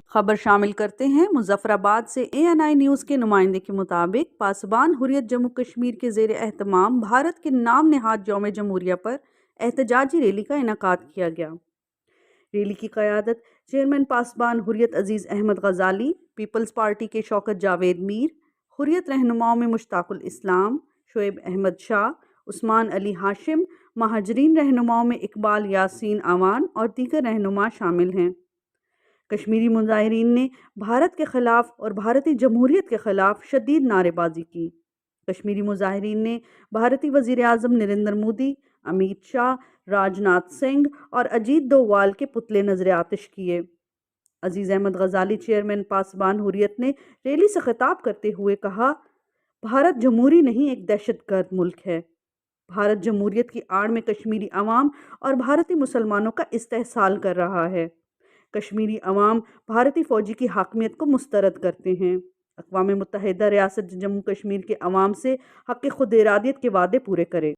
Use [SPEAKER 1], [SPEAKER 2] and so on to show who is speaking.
[SPEAKER 1] خبر شامل کرتے ہیں مظفر آباد سے۔ ANI نیوز کے نمائندے کے مطابق پاسبان حریت جموں کشمیر کے زیر اہتمام بھارت کے نام نہاد یوم جمہوریہ پر احتجاجی ریلی کا انعقاد کیا گیا۔ ریلی کی قیادت چیئرمین پاسبان حریت عزیز احمد غزالی، پیپلز پارٹی کے شوکت جاوید میر، حریت رہنماؤں میں مشتاق الاسلام، شعیب احمد شاہ، عثمان علی ہاشم، مہاجرین رہنماؤں میں اقبال یاسین اعوان اور دیگر رہنما شامل ہیں۔ کشمیری مظاہرین نے بھارت کے خلاف اور بھارتی جمہوریت کے خلاف شدید نعرے بازی کی۔ کشمیری مظاہرین نے بھارتی وزیر اعظم نریندر مودی، امیت شاہ، راج ناتھ سنگھ اور اجیت ڈووال کے پتلے نذر آتش کیے۔ عزیز احمد غزالی چیئرمین پاسبان حریت نے ریلی سے خطاب کرتے ہوئے کہا، بھارت جمہوری نہیں ایک دہشت گرد ملک ہے۔ بھارت جمہوریت کی آڑ میں کشمیری عوام اور بھارتی مسلمانوں کا استحصال کر رہا ہے۔ کشمیری عوام بھارتی فوجی کی حاکمیت کو مسترد کرتے ہیں۔ اقوام متحدہ ریاست جموں کشمیر کے عوام سے حق خود ارادیت کے وعدے پورے کرے۔